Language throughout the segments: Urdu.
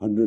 100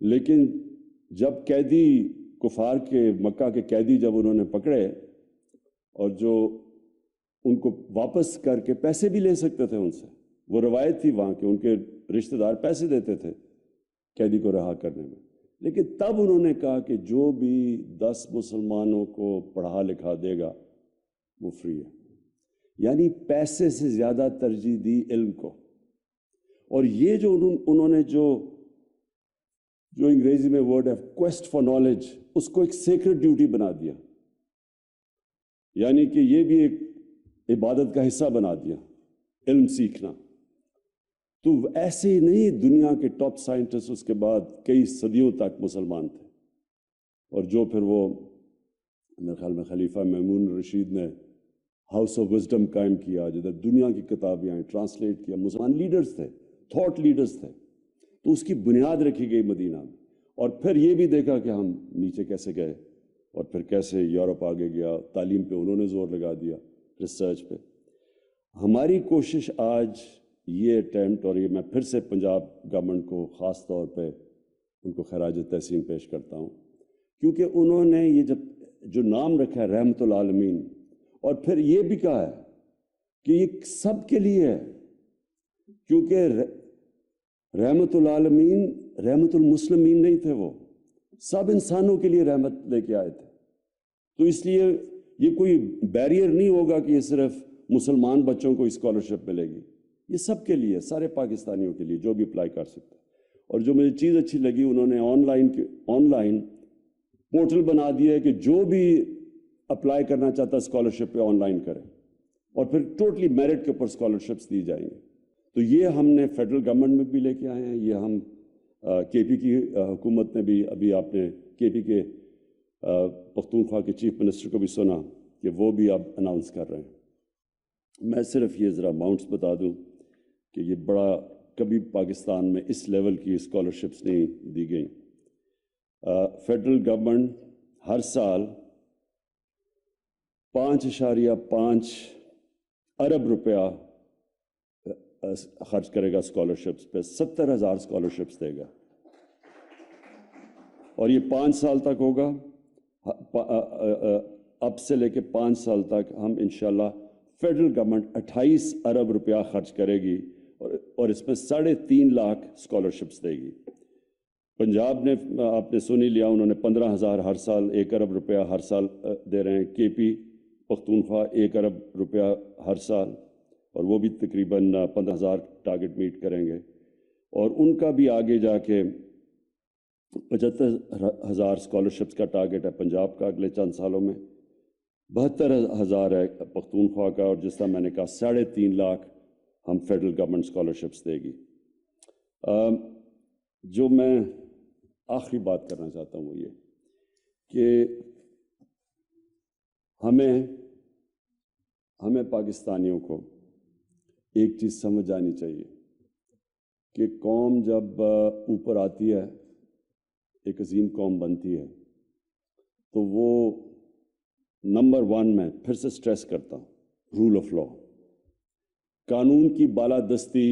لیکن جب قیدی کفار کے مکہ کے قیدی جب انہوں نے پکڑے اور جو ان کو واپس کر کے پیسے بھی لے سکتے تھے ان سے، وہ روایت تھی وہاں کہ ان کے رشتہ دار پیسے دیتے تھے قیدی کو رہا کرنے میں، لیکن تب انہوں نے کہا کہ جو بھی 10 مسلمانوں کو پڑھا لکھا دے گا وہ فری ہے. یعنی پیسے سے زیادہ ترجیح دی علم کو. اور یہ جو انہوں نے جو انگریزی میں ورڈ ہے کویسٹ فار نالج، اس کو ایک سیکرڈ ڈیوٹی بنا دیا، یعنی کہ یہ بھی ایک عبادت کا حصہ بنا دیا علم سیکھنا. تو ایسے ہی نہیں، دنیا کے ٹاپ سائنٹسٹ اس کے بعد کئی صدیوں تک مسلمان تھے، اور جو پھر وہ میرے خیال میں خلیفہ مامون رشید نے ہاؤس آف وزڈم قائم کیا، جدھر دنیا کی کتابیں آئیں، ٹرانسلیٹ کیا، مسلمان لیڈرز تھے، تھاٹ لیڈرز تھے. تو اس کی بنیاد رکھی گئی مدینہ میں. اور پھر یہ بھی دیکھا کہ ہم نیچے کیسے گئے، اور پھر کیسے یورپ آگے گیا، تعلیم پہ انہوں نے زور لگا دیا، ریسرچ پہ. ہماری کوشش آج یہ اٹیمپٹ، اور یہ میں پھر سے پنجاب گورنمنٹ کو خاص طور پہ ان کو خراج تحسین پیش کرتا ہوں، کیونکہ انہوں نے یہ جو نام رکھا ہے رحمت العالمین، اور پھر یہ بھی کہا ہے کہ یہ سب کے لیے ہے، کیونکہ رحمت العالمین رحمت المسلمین نہیں تھے، وہ سب انسانوں کے لیے رحمت لے کے آئے تھے. تو اس لیے یہ کوئی بیریئر نہیں ہوگا کہ یہ صرف مسلمان بچوں کو اسکالرشپ ملے گی، یہ سب کے لیے، سارے پاکستانیوں کے لیے جو بھی اپلائی کر سکتا ہے. اور جو مجھے چیز اچھی لگی، انہوں نے آن لائن پورٹل بنا دیا ہے کہ جو بھی اپلائی کرنا چاہتا ہے اسکالرشپ پہ آن لائن کرے، اور پھر ٹوٹلی میرٹ کے اوپر اسکالرشپس دی جائیں گے. تو یہ ہم نے فیڈرل گورنمنٹ میں بھی لے کے آئے ہیں، یہ ہم کے پی کی حکومت نے بھی، ابھی آپ نے کے پی کے پختونخوا کے چیف منسٹر کو بھی سنا کہ وہ بھی اب اناؤنس کر رہے ہیں. میں صرف یہ ذرا اماؤنٹس بتا دوں کہ یہ بڑا، کبھی پاکستان میں اس لیول کی اسکالرشپس نہیں دی گئیں. فیڈرل گورنمنٹ ہر سال 5.5 ارب روپیہ خرچ کرے گا اسکالرشپس پہ، 70,000 اسکالرشپس دے گا، اور یہ 5 سال تک ہوگا. اب سے لے کے 5 سال تک ہم انشاءاللہ فیڈرل گورنمنٹ 28 ارب روپیہ خرچ کرے گی، اور اس میں 3.5 لاکھ اسکالرشپس دے گی. پنجاب نے آپ نے سن ہی لیا، انہوں نے 15,000 ہر سال، 1 ارب روپیہ ہر سال دے رہے ہیں. کے پی پختونخوا 1 ارب روپیہ ہر سال، اور وہ بھی تقریباً 15,000 ٹارگٹ میٹ کریں گے. اور ان کا بھی آگے جا کے 75,000 اسکالرشپس کا ٹارگٹ ہے پنجاب کا اگلے چند سالوں میں، 72,000 ہے پختونخوا کا، اور جس طرح میں نے کہا 3.5 لاکھ ہم فیڈرل گورنمنٹ اسکالرشپس دے گی. جو میں آخری بات کرنا چاہتا ہوں وہ یہ کہ ہمیں پاکستانیوں کو ایک چیز سمجھ آنی چاہیے کہ قوم جب اوپر آتی ہے، ایک عظیم قوم بنتی ہے، تو وہ نمبر 1 میں پھر سے سٹریس کرتا ہوں، رول آف لا، قانون کی بالادستی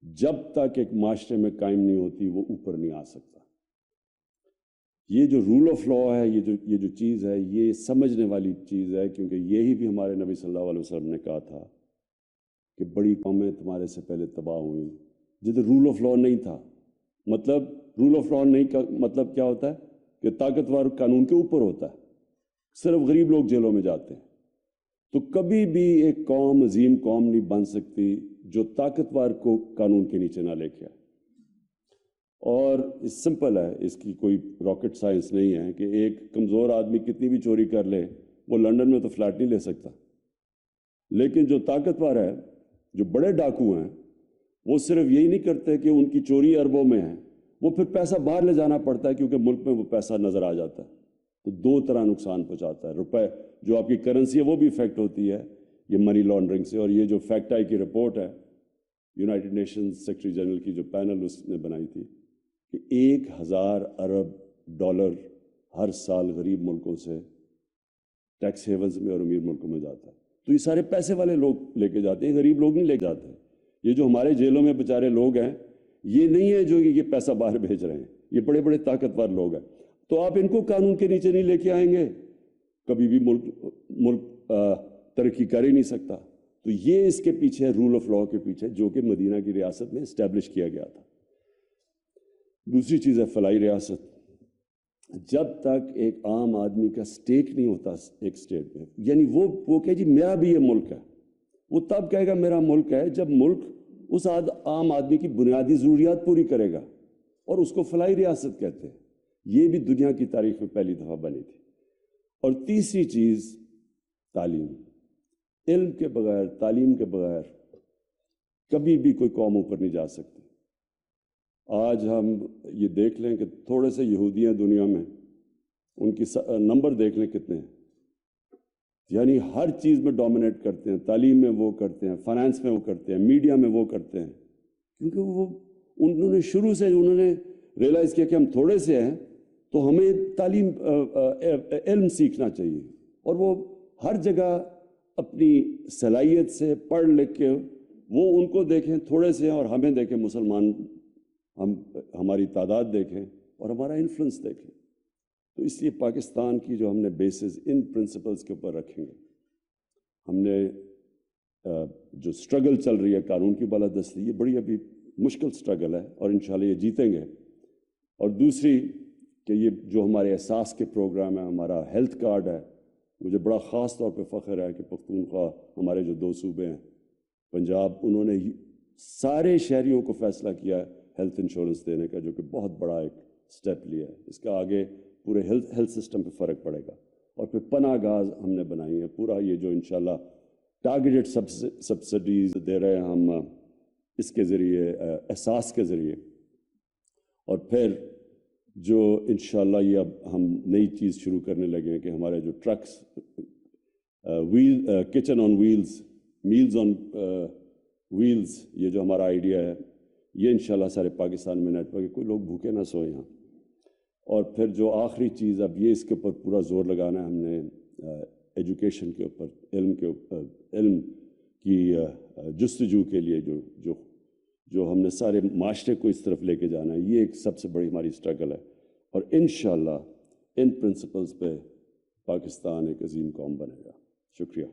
جب تک ایک معاشرے میں قائم نہیں ہوتی وہ اوپر نہیں آ سکتا. یہ جو رول آف لا ہے، یہ جو چیز ہے، یہ سمجھنے والی چیز ہے، کیونکہ یہی بھی ہمارے نبی صلی اللہ علیہ وسلم نے کہا تھا کہ بڑی قومیں تمہارے سے پہلے تباہ ہوئیں جدھر رول آف لا نہیں تھا. مطلب رول آف لا نہیں کا مطلب کیا ہوتا ہے کہ طاقتور قانون کے اوپر ہوتا ہے، صرف غریب لوگ جیلوں میں جاتے ہیں. تو کبھی بھی ایک قوم عظیم قوم نہیں بن سکتی جو طاقتور کو قانون کے نیچے نہ لے کے آئے. اور سمپل ہے، اس کی کوئی راکٹ سائنس نہیں ہے کہ ایک کمزور آدمی کتنی بھی چوری کر لے، وہ لندن میں تو فلیٹ نہیں لے سکتا، لیکن جو طاقتور ہے، جو بڑے ڈاکو ہیں، وہ صرف یہی نہیں کرتے کہ ان کی چوری اربوں میں ہے، وہ پھر پیسہ باہر لے جانا پڑتا ہے کیونکہ ملک میں وہ پیسہ نظر آ جاتا ہے. تو 2 طرح نقصان پہنچاتا ہے. روپے جو آپ کی کرنسی ہے وہ بھی افیکٹ ہوتی ہے یہ منی لانڈرنگ سے. اور یہ جو فیکٹ آئی کی رپورٹ ہے یونائٹڈ نیشنز سیکرٹری جنرل کی جو پینل اس نے بنائی تھی کہ 1,000 ارب ڈالر ہر سال غریب ملکوں سے ٹیکس ہیونز میں اور امیر ملکوں میں جاتا ہے. تو یہ سارے پیسے والے لوگ لے کے جاتے ہیں، غریب لوگ نہیں لے کے جاتے. یہ جو ہمارے جیلوں میں بیچارے لوگ ہیں، یہ نہیں ہے جو یہ پیسہ باہر بھیج رہے ہیں، یہ بڑے بڑے طاقتور لوگ ہیں، تو آپ ان کو قانون کے نیچے نہیں لے کے آئیں گے، کبھی بھی ملک ترقی کر ہی نہیں سکتا۔ تو یہ اس کے پیچھے رول آف لا کے پیچھے، جو کہ مدینہ کی ریاست میں اسٹیبلش کیا گیا تھا۔ دوسری چیز ہے فلاحی ریاست۔ جب تک ایک عام آدمی کا سٹیک نہیں ہوتا ایک سٹیٹ میں، یعنی وہ کہے جی میرا بھی یہ ملک ہے، وہ تب کہے گا میرا ملک ہے جب ملک اس عام آدمی کی بنیادی ضروریات پوری کرے گا، اور اس کو فلاحی ریاست کہتے ہیں۔ یہ بھی دنیا کی تاریخ میں پہلی دفعہ بنی تھی۔ اور تیسری چیز تعلیم۔ علم کے بغیر، تعلیم کے بغیر کبھی بھی کوئی قوم اوپر نہیں جا سکتی۔ آج ہم یہ دیکھ لیں کہ تھوڑے سے یہودی ہیں دنیا میں، ان کی نمبر دیکھ لیں کتنے ہیں، یعنی ہر چیز میں ڈومینیٹ کرتے ہیں، تعلیم میں وہ کرتے ہیں، فائنانس میں وہ کرتے ہیں، میڈیا میں وہ کرتے ہیں، کیونکہ انہوں نے شروع سے ریئلائز کیا کہ ہم تھوڑے سے ہیں تو ہمیں تعلیم علم سیکھنا چاہیے، اور وہ ہر جگہ اپنی صلاحیت سے پڑھ لکھ کے وہ ان کو دیکھیں تھوڑے سے ہیں، اور ہمیں دیکھیں مسلمان، ہماری تعداد دیکھیں اور ہمارا انفلوئنس دیکھیں۔ تو اس لیے پاکستان کی جو ہم نے بیسز ان پرنسپلز کے اوپر رکھیں گے، ہم نے جو سٹرگل چل رہی ہے قانون کی بالادستی، یہ بڑی ابھی مشکل سٹرگل ہے، اور انشاءاللہ یہ جیتیں گے۔ اور دوسری کہ یہ جو ہمارے احساس کے پروگرام ہے، ہمارا ہیلتھ کارڈ ہے، مجھے بڑا خاص طور پہ فخر ہے کہ پختونخوا ہمارے جو 2 صوبے ہیں، پنجاب، انہوں نے سارے شہریوں کو فیصلہ کیا ہے ہیلتھ انشورنس دینے کا، جو کہ بہت بڑا ایک سٹیپ لیا ہے۔ اس کا آگے پورے ہیلتھ سسٹم پہ فرق پڑے گا۔ اور پھر پناہ گاہ ہم نے بنائی ہے، پورا یہ جو انشاءاللہ ٹارگیٹڈ سبسڈیز دے رہے ہیں ہم اس کے ذریعے، احساس کے ذریعے۔ اور پھر جو انشاءاللہ یہ اب ہم نئی چیز شروع کرنے لگے ہیں کہ ہمارے جو ٹرکس، کچن آن ویلز، میلز آن ویلز، یہ جو ہمارا آئیڈیا ہے، یہ انشاءاللہ سارے پاکستان میں نیٹ ورک، کوئی لوگ بھوکے نہ سوئیں یہاں۔ اور پھر جو آخری چیز، اب یہ اس کے اوپر پورا زور لگانا ہے ہم نے، ایجوکیشن کے اوپر، علم کی جستجو کے لیے جو ہم نے سارے معاشرے کو اس طرف لے کے جانا ہے، یہ ایک سب سے بڑی ہماری سٹرگل ہے۔ اور انشاءاللہ ان پرنسپلز پہ پاکستان ایک عظیم قوم بنے گا۔ شکریہ۔